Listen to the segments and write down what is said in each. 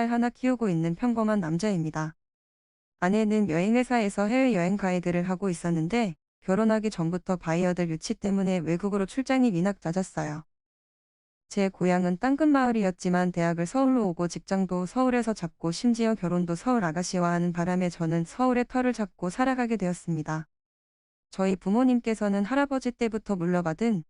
딸 하나 키우고 있는 평범한 남자입니다. 아내는 여행회사에서 해외여행 가이드를 하고 있었는데 결혼하기 전부터 바이어들 유치 때문에 외국으로 출장이 미낙 잦았어요. 제 고향은 땅끝 마을이었지만 대학을 서울로 오고 직장도 서울에서 잡고 심지어 결혼도 서울 아가씨와 하는 바람에 저는 서울에 터를 잡고 살아가게 되었습니다. 저희 부모님께서는 할아버지 때부터 물려받은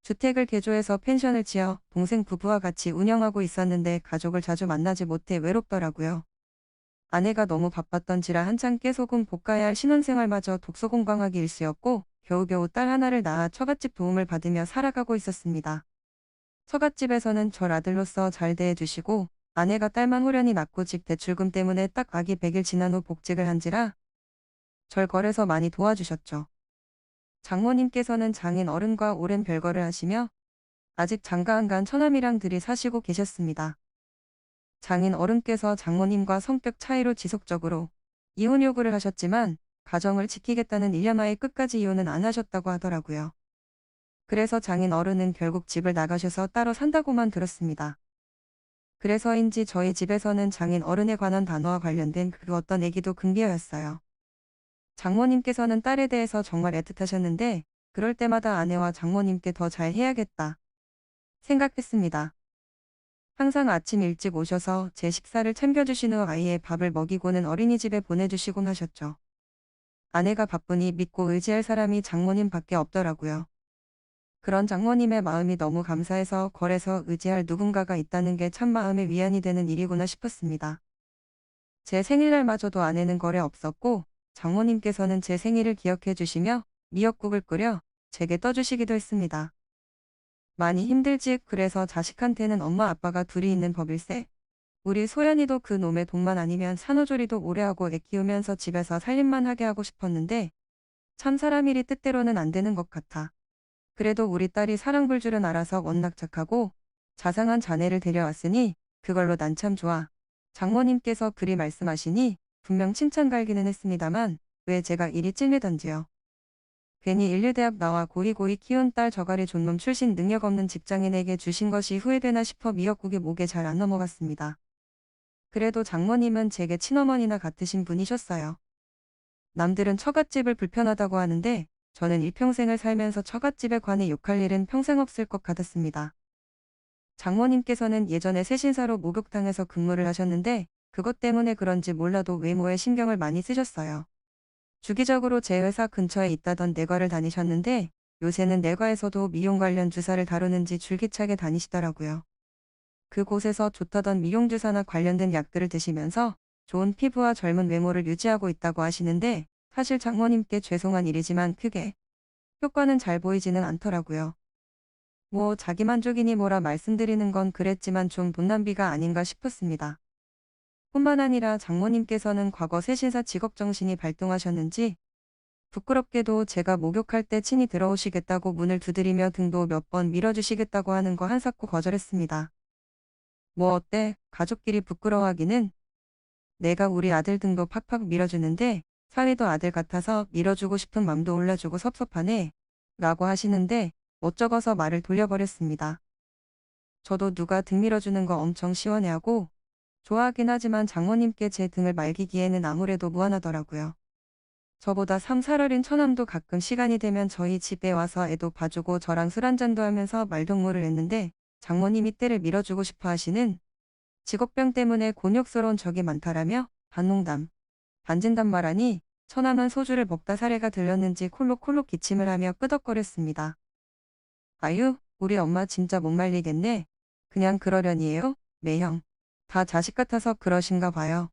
주택을 개조해서 펜션을 지어 동생 부부와 같이 운영하고 있었는데 가족을 자주 만나지 못해 외롭더라고요. 아내가 너무 바빴던지라 한창 깨소금 볶아야 할 신혼생활마저 독소공방하기 일쑤였고 겨우겨우 딸 하나를 낳아 처갓집 도움을 받으며 살아가고 있었습니다. 처갓집에서는 절 아들로서 잘 대해주시고 아내가 딸만 호련히 낳고 집 대출금 때문에 딱 아기 100일 지난 후 복직을 한지라 절 거래서 많이 도와주셨죠. 장모님께서는 장인 어른과 오랜 별거를 하시며 아직 장가 안 간 처남이랑 둘이 사시고 계셨습니다. 장인 어른께서 장모님과 성격 차이로 지속적으로 이혼 요구를 하셨지만 가정을 지키겠다는 일념하에 끝까지 이혼은 안 하셨다고 하더라고요. 그래서 장인 어른은 결국 집을 나가셔서 따로 산다고만 들었습니다. 그래서인지 저희 집에서는 장인 어른에 관한 단어와 관련된 그 어떤 얘기도 금기어였어요. 장모님께서는 딸에 대해서 정말 애틋하셨는데 그럴 때마다 아내와 장모님께 더 잘해야겠다 생각했습니다. 항상 아침 일찍 오셔서 제 식사를 챙겨주신 후 아이의 밥을 먹이고는 어린이집에 보내주시곤 하셨죠. 아내가 바쁘니 믿고 의지할 사람이 장모님 밖에 없더라고요. 그런 장모님의 마음이 너무 감사해서 걸에서 의지할 누군가가 있다는 게 참 마음의 위안이 되는 일이구나 싶었습니다. 제 생일날마저도 아내는 걸에 없었고 장모님께서는 제 생일을 기억해 주시며 미역국을 끓여 제게 떠주시기도 했습니다. 많이 힘들지. 그래서 자식한테는 엄마 아빠가 둘이 있는 법일세. 우리 소연이도 그 놈의 돈만 아니면 산후조리도 오래하고 애 키우면서 집에서 살림만 하게 하고 싶었는데 참 사람 일이 뜻대로는 안 되는 것 같아. 그래도 우리 딸이 사랑 불 줄은 알아서 워낙 착하고 자상한 자네를 데려왔으니 그걸로 난 참 좋아. 장모님께서 그리 말씀하시니 분명 칭찬 갈기는 했습니다만 왜 제가 일이 찔리던지요. 괜히 인류대학 나와 고이고이 키운 딸 저가리 존놈 출신 능력 없는 직장인에게 주신 것이 후회되나 싶어 미역국이 목에 잘 안 넘어갔습니다. 그래도 장모님은 제게 친어머니나 같으신 분이셨어요. 남들은 처갓집을 불편하다고 하는데 저는 일평생을 살면서 처갓집에 관해 욕할 일은 평생 없을 것 같았습니다. 장모님께서는 예전에 세신사로 목욕탕에서 근무를 하셨는데 그것 때문에 그런지 몰라도 외모에 신경을 많이 쓰셨어요. 주기적으로 제 회사 근처에 있다던 내과를 다니셨는데 요새는 내과에서도 미용 관련 주사를 다루는지 줄기차게 다니시더라고요. 그곳에서 좋다던 미용주사나 관련된 약들을 드시면서 좋은 피부와 젊은 외모를 유지하고 있다고 하시는데 사실 장모님께 죄송한 일이지만 크게 효과는 잘 보이지는 않더라고요. 뭐 자기만족이니 뭐라 말씀드리는 건 그랬지만 좀 돈 낭비가 아닌가 싶었습니다. 뿐만 아니라 장모님께서는 과거 세신사 직업정신이 발동하셨는지 부끄럽게도 제가 목욕할 때 친히 들어오시겠다고 문을 두드리며 등도 몇 번 밀어주시겠다고 하는 거 한사코 거절했습니다. 뭐 어때? 가족끼리 부끄러워하기는. 내가 우리 아들 등도 팍팍 밀어주는데 사위도 아들 같아서 밀어주고 싶은 맘도 올라주고 섭섭하네 라고 하시는데 어쩌고서 말을 돌려버렸습니다. 저도 누가 등 밀어주는 거 엄청 시원해하고 좋아하긴 하지만 장모님께 제 등을 말기기에는 아무래도 무안하더라고요. 저보다 3살 어린 처남도 가끔 시간이 되면 저희 집에 와서 애도 봐주고 저랑 술 한잔도 하면서 말동무를 했는데 장모님이 때를 밀어주고 싶어 하시는 직업병 때문에 곤욕스러운 적이 많다라며 반농담, 반진담 말하니 처남은 소주를 먹다 사례가 들렸는지 콜록콜록 기침을 하며 끄덕거렸습니다. 아유, 우리 엄마 진짜 못 말리겠네. 그냥 그러려니에요? 매형. 다 자식 같아서 그러신가 봐요.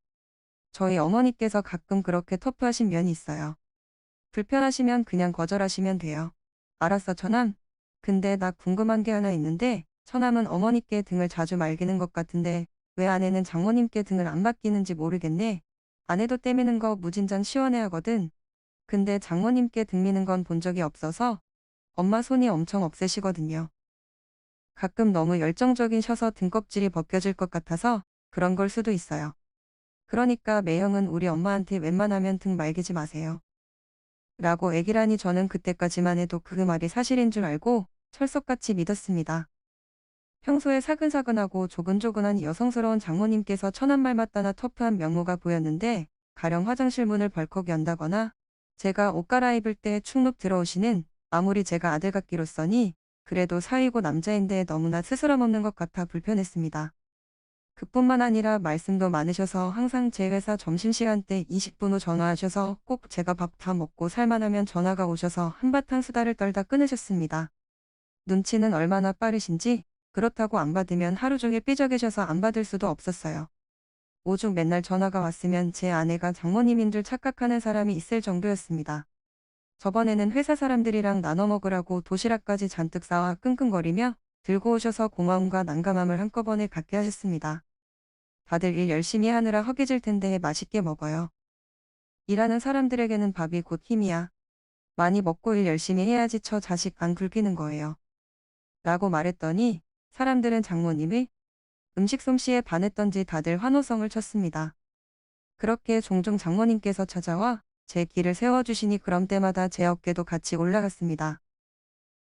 저희 어머니께서 가끔 그렇게 터프하신 면이 있어요. 불편하시면 그냥 거절하시면 돼요. 알았어, 처남. 근데 나 궁금한 게 하나 있는데 처남은 어머니께 등을 자주 말기는 것 같은데 왜 아내는 장모님께 등을 안 맡기는지 모르겠네. 아내도 때미는 거 무진장 시원해하거든. 근데 장모님께 등 미는 건 본 적이 없어서 엄마 손이 엄청 억세시거든요. 가끔 너무 열정적이셔서 등껍질이 벗겨질 것 같아서 그런 걸 수도 있어요. 그러니까 매형은 우리 엄마한테 웬만하면 등 말기지 마세요. 라고 애기라니 저는 그때까지만 해도 그 말이 사실인 줄 알고 철석같이 믿었습니다. 평소에 사근사근하고 조근조근한 여성스러운 장모님께서 천한 말 맞다나 터프한 면모가 보였는데 가령 화장실 문을 벌컥 연다거나 제가 옷 갈아입을 때 축룩 들어오시는 아무리 제가 아들 같기로써니 그래도 사위고 남자인데 너무나 스스럼 없는 것 같아 불편했습니다. 그뿐만 아니라 말씀도 많으셔서 항상 제 회사 점심시간 때 20분 후 전화하셔서 꼭 제가 밥 다 먹고 살만하면 전화가 오셔서 한바탕 수다를 떨다 끊으셨습니다. 눈치는 얼마나 빠르신지 그렇다고 안 받으면 하루 종일 삐져 계셔서 안 받을 수도 없었어요. 오죽 맨날 전화가 왔으면 제 아내가 장모님인 줄 착각하는 사람이 있을 정도였습니다. 저번에는 회사 사람들이랑 나눠 먹으라고 도시락까지 잔뜩 싸와 끙끙거리며 들고 오셔서 고마움과 난감함을 한꺼번에 갖게 하셨습니다. 다들 일 열심히 하느라 허기질 텐데 맛있게 먹어요. 일하는 사람들에게는 밥이 곧 힘이야. 많이 먹고 일 열심히 해야지 저 자식 안 굶기는 거예요. 라고 말했더니 사람들은 장모님의 음식 솜씨에 반했던지 다들 환호성을 쳤습니다. 그렇게 종종 장모님께서 찾아와 제 길을 세워주시니 그럼 때마다 제 어깨도 같이 올라갔습니다.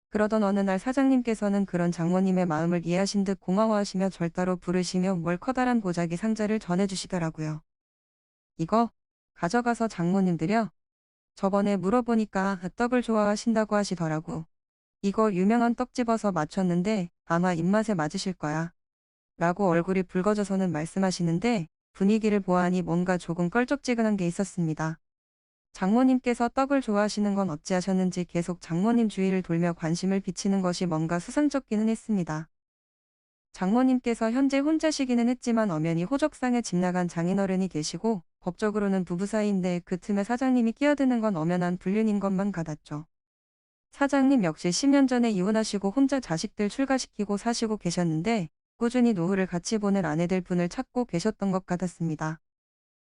그러던 어느 날 사장님께서는 그런 장모님의 마음을 이해하신 듯 고마워하시며 절 따로 부르시며 뭘 커다란 보자기 상자를 전해주시더라고요. 이거 가져가서 장모님 드려. 저번에 물어보니까 떡을 좋아하신다고 하시더라고. 이거 유명한 떡집어서 맞췄는데 아마 입맛에 맞으실 거야. 라고 얼굴이 붉어져서는 말씀하시는데 분위기를 보아하니 뭔가 조금 껄쩍지근한 게 있었습니다. 장모님께서 떡을 좋아하시는 건 어찌하셨는지 계속 장모님 주위를 돌며 관심을 비치는 것이 뭔가 수상쩍기는 했습니다. 장모님께서 현재 혼자시기는 했지만 엄연히 호적상에 집 나간 장인어른이 계시고 법적으로는 부부 사이인데 그 틈에 사장님이 끼어드는 건 엄연한 불륜인 것만 같았죠. 사장님 역시 10년 전에 이혼하시고 혼자 자식들 출가시키고 사시고 계셨는데 꾸준히 노후를 같이 보낼 아내들 분을 찾고 계셨던 것 같았습니다.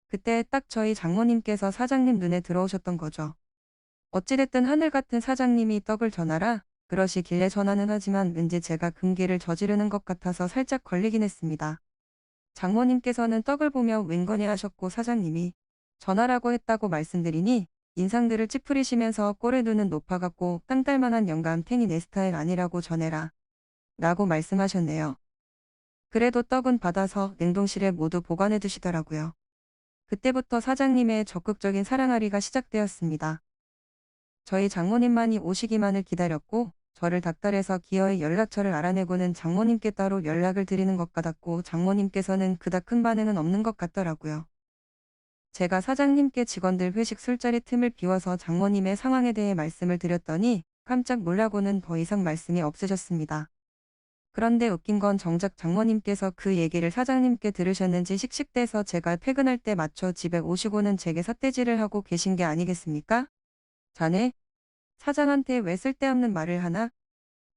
그때 딱 저희 장모님께서 사장님 눈에 들어오셨던 거죠. 어찌됐든 하늘 같은 사장님이 떡을 전하라 그러시길래 전화는 하지만 왠지 제가 금기를 저지르는 것 같아서 살짝 걸리긴 했습니다. 장모님께서는 떡을 보며 웬거니 하셨고 사장님이 전화라고 했다고 말씀드리니 인상들을 찌푸리시면서 꼴의 눈은 높아갖고 땅 딸만한 영감 탱이 내 스타일 아니라고 전해라 라고 말씀하셨네요. 그래도 떡은 받아서 냉동실에 모두 보관해 두시더라고요. 그때부터 사장님의 적극적인 사랑아리가 시작되었습니다. 저희 장모님만이 오시기만을 기다렸고 저를 닥달해서 기어이 연락처를 알아내고는 장모님께 따로 연락을 드리는 것 같았고 장모님께서는 그닥 큰 반응은 없는 것 같더라고요. 제가 사장님께 직원들 회식 술자리 틈을 비워서 장모님의 상황에 대해 말씀을 드렸더니 깜짝 놀라고는 더 이상 말씀이 없으셨습니다. 그런데 웃긴 건 정작 장모님께서 그 얘기를 사장님께 들으셨는지 씩씩대서 제가 퇴근할 때 맞춰 집에 오시고는 제게 삿대질을 하고 계신 게 아니겠습니까? 자네, 사장한테 왜 쓸데없는 말을 하나?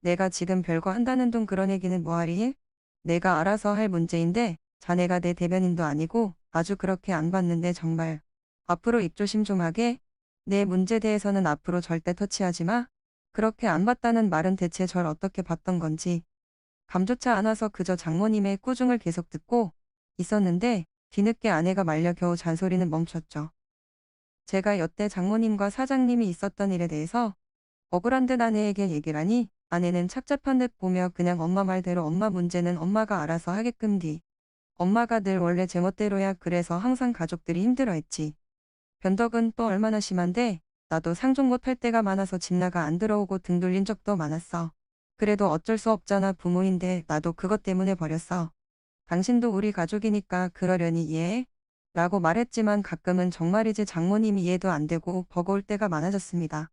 내가 지금 별거 한다는 둥 그런 얘기는 뭐하리 해? 내가 알아서 할 문제인데 자네가 내 대변인도 아니고 아주 그렇게 안 봤는데 정말 앞으로 입조심 좀 하게. 내 문제 대해서는 앞으로 절대 터치하지 마. 그렇게 안 봤다는 말은 대체 절 어떻게 봤던 건지 감조차 않아서 그저 장모님의 꾸중을 계속 듣고 있었는데 뒤늦게 아내가 말려 겨우 잔소리는 멈췄죠. 제가 여태 장모님과 사장님이 있었던 일에 대해서 억울한 듯 아내에게 얘기를 하니 아내는 착잡한 듯 보며 그냥 엄마 말대로 엄마 문제는 엄마가 알아서 하게끔 뒤. 엄마가 늘 원래 제멋대로야 그래서 항상 가족들이 힘들어했지. 변덕은 또 얼마나 심한데 나도 상종 못할 때가 많아서 집 나가 안 들어오고 등 돌린 적도 많았어. 그래도 어쩔 수 없잖아 부모인데 나도 그것 때문에 버렸어. 당신도 우리 가족이니까 그러려니 이해해? 라고 말했지만 가끔은 정말이지 장모님이 이해도 안 되고 버거울 때가 많아졌습니다.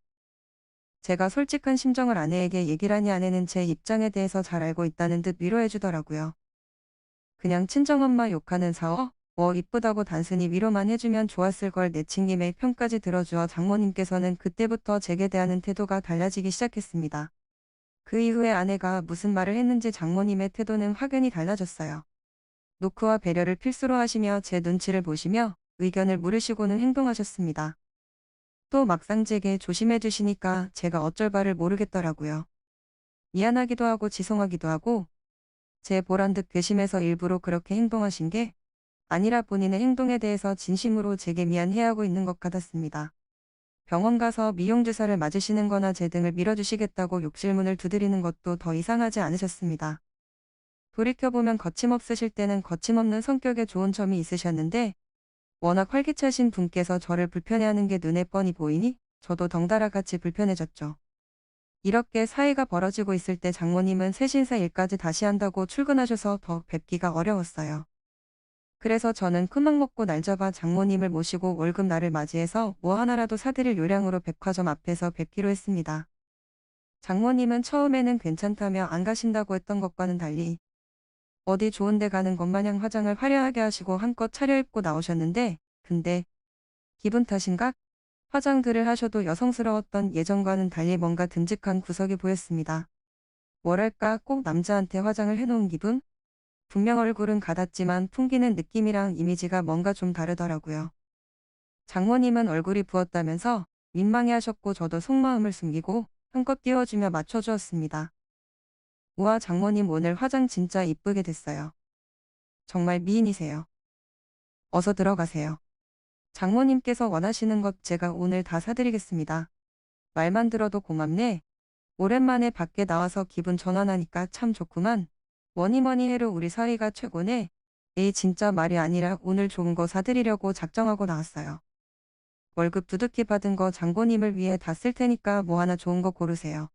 제가 솔직한 심정을 아내에게 얘기를 하니 아내는 제 입장에 대해서 잘 알고 있다는 듯 위로해 주더라고요. 그냥 친정엄마 욕하는 사어? 이쁘다고 단순히 위로만 해주면 좋았을 걸 내친김에 편까지 들어주어 장모님께서는 그때부터 제게 대하는 태도가 달라지기 시작했습니다. 그 이후에 아내가 무슨 말을 했는지 장모님의 태도는 확연히 달라졌어요. 노크와 배려를 필수로 하시며 제 눈치를 보시며 의견을 물으시고는 행동하셨습니다. 또 막상 제게 조심해 주시니까 제가 어쩔 바를 모르겠더라고요. 미안하기도 하고 죄송하기도 하고 제 보란 듯 괘씸해서 일부러 그렇게 행동하신 게 아니라 본인의 행동에 대해서 진심으로 제게 미안해하고 있는 것 같았습니다. 병원 가서 미용주사를 맞으시는 거나 제 등을 밀어주시겠다고 욕실문을 두드리는 것도 더 이상하지 않으셨습니다. 돌이켜보면 거침없으실 때는 거침없는 성격에 좋은 점이 있으셨는데 워낙 활기차신 분께서 저를 불편해하는 게 눈에 뻔히 보이니 저도 덩달아 같이 불편해졌죠. 이렇게 사이가 벌어지고 있을 때 장모님은 새신사 일까지 다시 한다고 출근하셔서 더 뵙기가 어려웠어요. 그래서 저는 큰맘 먹고 날 잡아 장모님을 모시고 월급 날을 맞이해서 뭐 하나라도 사드릴 요량으로 백화점 앞에서 뵙기로 했습니다. 장모님은 처음에는 괜찮다며 안 가신다고 했던 것과는 달리 어디 좋은 데 가는 것 마냥 화장을 화려하게 하시고 한껏 차려입고 나오셨는데 근데 기분 탓인가? 화장들을 하셔도 여성스러웠던 예전과는 달리 뭔가 듬직한 구석이 보였습니다. 뭐랄까 꼭 남자한테 화장을 해놓은 기분? 분명 얼굴은 같았지만 풍기는 느낌이랑 이미지가 뭔가 좀 다르더라고요. 장모님은 얼굴이 부었다면서 민망해하셨고 저도 속마음을 숨기고 한껏 띄워주며 맞춰주었습니다. 우와 장모님 오늘 화장 진짜 이쁘게 됐어요. 정말 미인이세요. 어서 들어가세요. 장모님께서 원하시는 것 제가 오늘 다 사드리겠습니다. 말만 들어도 고맙네. 오랜만에 밖에 나와서 기분 전환하니까 참 좋구만. 뭐니뭐니 해도 우리 사이가 최고네. 에이 진짜 말이 아니라 오늘 좋은 거 사드리려고 작정하고 나왔어요. 월급 두둑히 받은 거 장모님을 위해 다 쓸 테니까 뭐 하나 좋은 거 고르세요.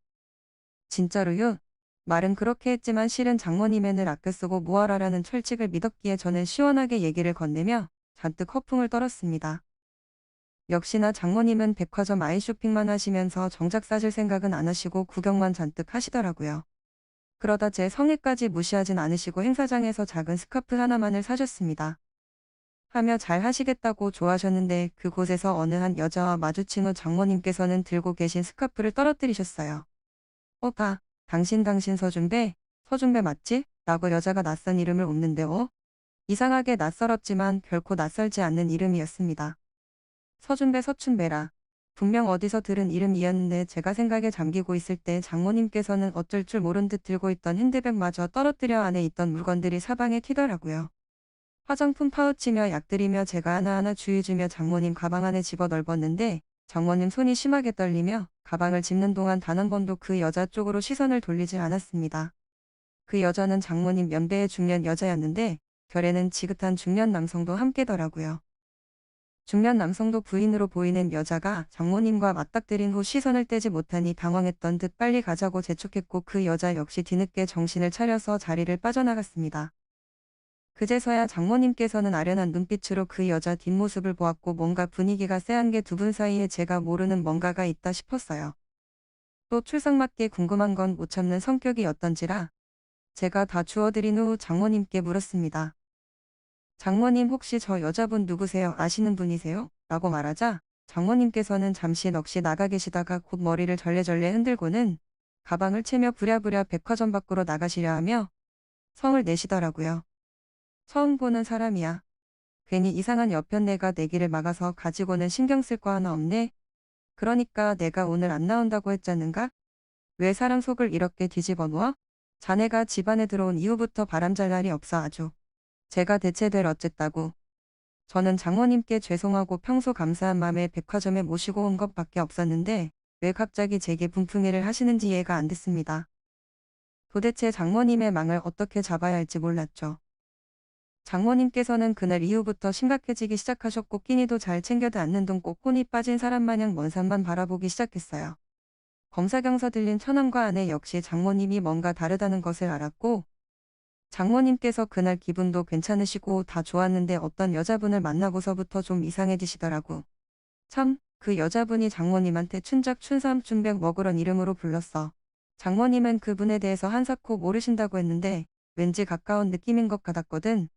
진짜로요? 말은 그렇게 했지만 실은 장모님의 늘 아껴 쓰고 모아라라는 철칙을 믿었기에 저는 시원하게 얘기를 건네며 잔뜩 허풍을 떨었습니다. 역시나 장모님은 백화점 아이쇼핑만 하시면서 정작 사실 생각은 안 하시고 구경만 잔뜩 하시더라고요. 그러다 제 성의까지 무시하진 않으시고 행사장에서 작은 스카프 하나만을 사셨습니다. 하며 잘 하시겠다고 좋아하셨는데 그곳에서 어느 한 여자와 마주친 후 장모님께서는 들고 계신 스카프를 떨어뜨리셨어요. 봐. 당신 서준배 맞지? 라고 여자가 낯선 이름을 옮는데 이상하게 낯설었지만 결코 낯설지 않는 이름이었습니다. 서준배 서춘배라. 분명 어디서 들은 이름이었는데 제가 생각에 잠기고 있을 때 장모님께서는 어쩔 줄 모른 듯 들고 있던 핸드백마저 떨어뜨려 안에 있던 물건들이 사방에 튀더라고요. 화장품 파우치며 약들이며 제가 하나하나 주의주며 장모님 가방 안에 집어 넓었는데 장모님 손이 심하게 떨리며 가방을 짚는 동안 단 한 번도 그 여자 쪽으로 시선을 돌리지 않았습니다. 그 여자는 장모님 연배의 중년 여자였는데 결에는 지긋한 중년 남성도 함께더라고요. 중년 남성도 부인으로 보이는 여자가 장모님과 맞닥뜨린 후 시선을 떼지 못하니 당황했던 듯 빨리 가자고 재촉했고 그 여자 역시 뒤늦게 정신을 차려서 자리를 빠져나갔습니다. 그제서야 장모님께서는 아련한 눈빛으로 그 여자 뒷모습을 보았고 뭔가 분위기가 쎄한 게 두 분 사이에 제가 모르는 뭔가가 있다 싶었어요. 또 출상맞게 궁금한 건 못 참는 성격이 었던지라 제가 다 주워드린 후 장모님께 물었습니다. 장모님 혹시 저 여자분 누구세요? 아시는 분이세요? 라고 말하자 장모님께서는 잠시 넋이 나가 계시다가 곧 머리를 절레절레 흔들고는 가방을 채며 부랴부랴 백화점 밖으로 나가시려 하며 성을 내시더라고요. 처음 보는 사람이야. 괜히 이상한 여편네가 내 길을 막아서 가지고는 신경 쓸 거 하나 없네. 그러니까 내가 오늘 안 나온다고 했잖는가? 왜 사람 속을 이렇게 뒤집어 놓아? 자네가 집안에 들어온 이후부터 바람잘 날이 없어 아주. 제가 대체 될 어쨌다고. 저는 장모님께 죄송하고 평소 감사한 마음에 백화점에 모시고 온 것밖에 없었는데 왜 갑자기 제게 분풍이를 하시는지 이해가 안 됐습니다. 도대체 장모님의 망을 어떻게 잡아야 할지 몰랐죠. 장모님께서는 그날 이후부터 심각해지기 시작하셨고 끼니도 잘 챙겨도 않는 둥 꼭 혼이 빠진 사람 마냥 먼 산만 바라보기 시작했어요. 겸사겸사 들린 처남과 아내 역시 장모님이 뭔가 다르다는 것을 알았고 장모님께서 그날 기분도 괜찮으시고 다 좋았는데 어떤 여자분을 만나고서부터 좀 이상해지시더라고. 참, 그 여자분이 장모님한테 춘작 춘삼 춘백 먹으런 이름으로 불렀어. 장모님은 그분에 대해서 한사코 모르신다고 했는데 왠지 가까운 느낌인 것 같았거든.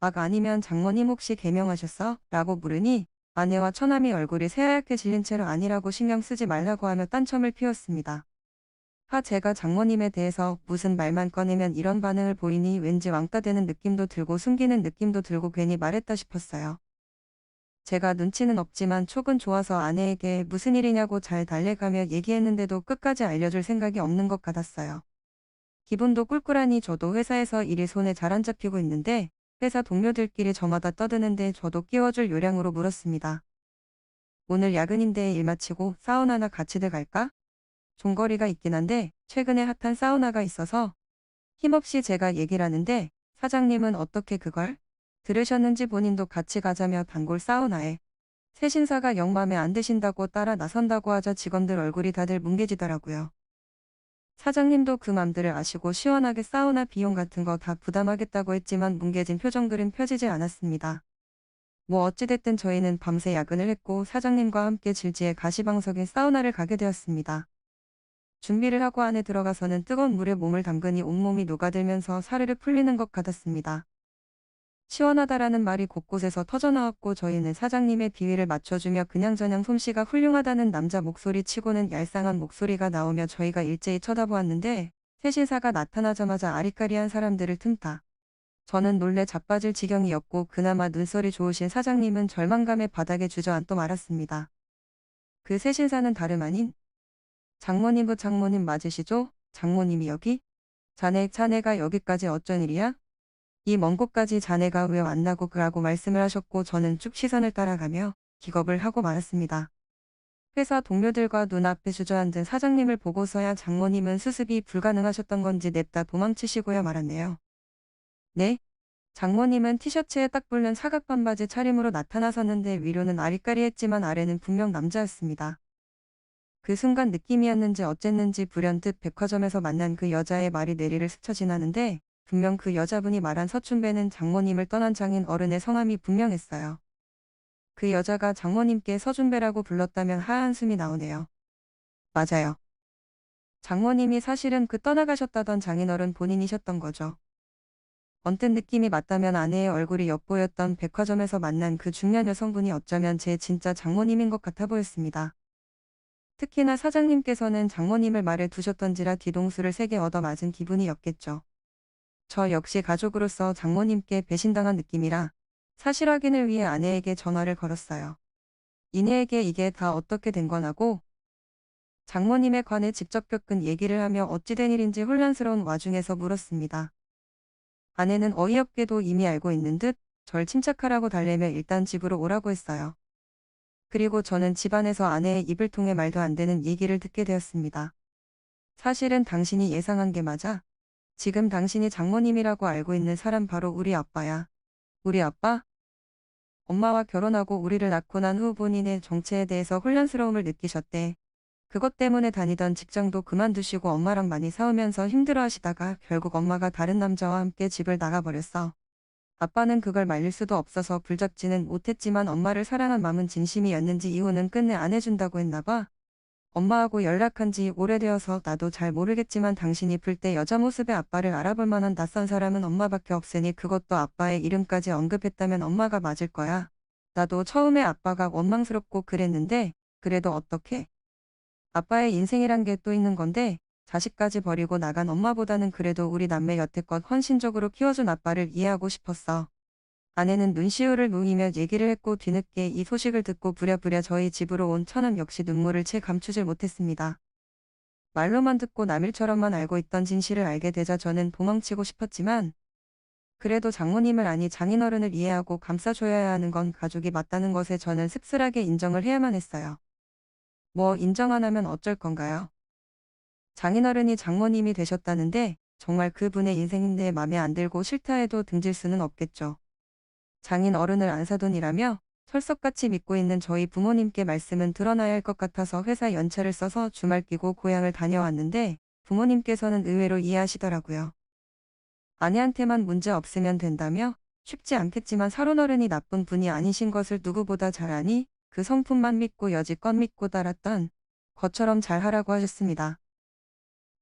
막 아니면 장모님 혹시 개명하셨어? 라고 물으니 아내와 처남이 얼굴이 새하얗게 질린 채로 아니라고 신경 쓰지 말라고 하며 딴청을 피웠습니다. 제가 장모님에 대해서 무슨 말만 꺼내면 이런 반응을 보이니 왠지 왕따 되는 느낌도 들고 숨기는 느낌도 들고 괜히 말했다 싶었어요. 제가 눈치는 없지만 촉은 좋아서 아내에게 무슨 일이냐고 잘 달래가며 얘기했는데도 끝까지 알려줄 생각이 없는 것 같았어요. 기분도 꿀꿀하니 저도 회사에서 일이 손에 잘 안 잡히고 있는데 회사 동료들끼리 저마다 떠드는데 저도 끼워줄 요량으로 물었습니다. 오늘 야근인데 일 마치고 사우나나 같이들 갈까? 종거리가 있긴 한데 최근에 핫한 사우나가 있어서 힘없이 제가 얘기를 하는데 사장님은 어떻게 그걸 들으셨는지 본인도 같이 가자며 단골 사우나에 새 신사가 영 맘에 안 드신다고 따라 나선다고 하자 직원들 얼굴이 다들 뭉개지더라고요. 사장님도 그 맘들을 아시고 시원하게 사우나 비용 같은 거 다 부담하겠다고 했지만 뭉개진 표정들은 펴지질 않았습니다. 뭐 어찌됐든 저희는 밤새 야근을 했고 사장님과 함께 질지에 가시방석에 사우나를 가게 되었습니다. 준비를 하고 안에 들어가서는 뜨거운 물에 몸을 담그니 온몸이 녹아들면서 사르르 풀리는 것 같았습니다. 시원하다라는 말이 곳곳에서 터져나왔고 저희는 사장님의 비위를 맞춰주며 그냥저냥 솜씨가 훌륭하다는 남자 목소리 치고는 얄쌍한 목소리가 나오며 저희가 일제히 쳐다보았는데 새 신사가 나타나자마자 아리까리한 사람들을 틈타 저는 놀래 자빠질 지경이었고 그나마 눈썰이 좋으신 사장님은 절망감에 바닥에 주저앉고 말았습니다. 그 새 신사는 다름 아닌 장모님. 그 장모님 맞으시죠? 장모님이 여기? 자네가 여기까지 어쩐 일이야? 이 먼 곳까지 자네가 왜 왔나고 그라고 말씀을 하셨고 저는 쭉 시선을 따라가며 기겁을 하고 말았습니다. 회사 동료들과 눈앞에 주저앉은 사장님을 보고서야 장모님은 수습이 불가능하셨던 건지 냅다 도망치시고야 말았네요. 네? 장모님은 티셔츠에 딱 붙는 사각 반바지 차림으로 나타나섰는데 위로는 아리까리했지만 아래는 분명 남자였습니다. 그 순간 느낌이었는지 어쨌는지 불현듯 백화점에서 만난 그 여자의 말이 뇌리를 스쳐 지나는데 분명 그 여자분이 말한 서춘배는 장모님을 떠난 장인 어른의 성함이 분명했어요. 그 여자가 장모님께 서준배라고 불렀다면 하한숨이 나오네요. 맞아요. 장모님이 사실은 그 떠나가셨다던 장인어른 본인이셨던 거죠. 언뜻 느낌이 맞다면 아내의 얼굴이 엿보였던 백화점에서 만난 그 중년 여성분이 어쩌면 제 진짜 장모님인 것 같아 보였습니다. 특히나 사장님께서는 장모님을 말해 두셨던지라 뒤통수를 세게 얻어맞은 기분이었겠죠. 저 역시 가족으로서 장모님께 배신당한 느낌이라 사실 확인을 위해 아내에게 전화를 걸었어요. 이내에게 이게 다 어떻게 된 거냐고 장모님에 관해 직접 겪은 얘기를 하며 어찌 된 일인지 혼란스러운 와중에서 물었습니다. 아내는 어이없게도 이미 알고 있는 듯 절 침착하라고 달래며 일단 집으로 오라고 했어요. 그리고 저는 집안에서 아내의 입을 통해 말도 안 되는 얘기를 듣게 되었습니다. 사실은 당신이 예상한 게 맞아. 지금 당신이 장모님이라고 알고 있는 사람 바로 우리 아빠야. 우리 아빠? 엄마와 결혼하고 우리를 낳고 난 후 본인의 정체에 대해서 혼란스러움을 느끼셨대. 그것 때문에 다니던 직장도 그만두시고 엄마랑 많이 싸우면서 힘들어하시다가 결국 엄마가 다른 남자와 함께 집을 나가버렸어. 아빠는 그걸 말릴 수도 없어서 불잡지는 못했지만 엄마를 사랑한 마음은 진심이었는지 이혼은 끝내 안 해준다고 했나봐. 엄마하고 연락한 지 오래되어서 나도 잘 모르겠지만 당신이 불 때 여자 모습의 아빠를 알아볼 만한 낯선 사람은 엄마밖에 없으니 그것도 아빠의 이름까지 언급했다면 엄마가 맞을 거야. 나도 처음에 아빠가 원망스럽고 그랬는데 그래도 어떡해? 아빠의 인생이란 게 또 있는 건데 자식까지 버리고 나간 엄마보다는 그래도 우리 남매 여태껏 헌신적으로 키워준 아빠를 이해하고 싶었어. 아내는 눈시울을 누이며 얘기를 했고 뒤늦게 이 소식을 듣고 부랴부랴 저희 집으로 온 처는 역시 눈물을 채 감추질 못했습니다. 말로만 듣고 남일처럼만 알고 있던 진실을 알게 되자 저는 도망치고 싶었지만 그래도 장모님을 아니 장인어른을 이해하고 감싸줘야 하는 건 가족이 맞다는 것에 저는 씁쓸하게 인정을 해야만 했어요. 뭐 인정 안 하면 어쩔 건가요? 장인어른이 장모님이 되셨다는데 정말 그분의 인생인데 맘에 안 들고 싫다 해도 등질 수는 없겠죠. 장인어른을 안 사돈이라며 철석같이 믿고 있는 저희 부모님께 말씀은 드러나야 할 것 같아서 회사 연차를 써서 주말 끼고 고향을 다녀왔는데 부모님께서는 의외로 이해하시더라고요. 아내한테만 문제 없으면 된다며 쉽지 않겠지만 사돈어른이 나쁜 분이 아니신 것을 누구보다 잘 아니 그 성품만 믿고 여지껏 믿고 따랐던 것처럼 잘하라고 하셨습니다.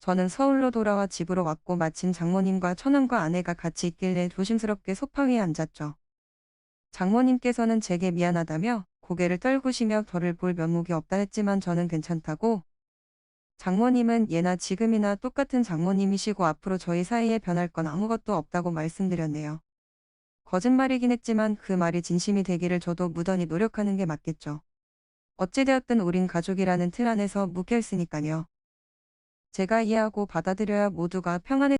저는 서울로 돌아와 집으로 왔고 마침 장모님과 처남과 아내가 같이 있길래 조심스럽게 소파 위에 앉았죠. 장모님께서는 제게 미안하다며 고개를 떨구시며 저를 볼 면목이 없다 했지만 저는 괜찮다고. 장모님은 예나 지금이나 똑같은 장모님이시고 앞으로 저희 사이에 변할 건 아무것도 없다고 말씀드렸네요. 거짓말이긴 했지만 그 말이 진심이 되기를 저도 무던히 노력하는 게 맞겠죠. 어찌되었든 우린 가족이라는 틀 안에서 묶여 있으니까요. 제가 이해하고 받아들여야 모두가 평안해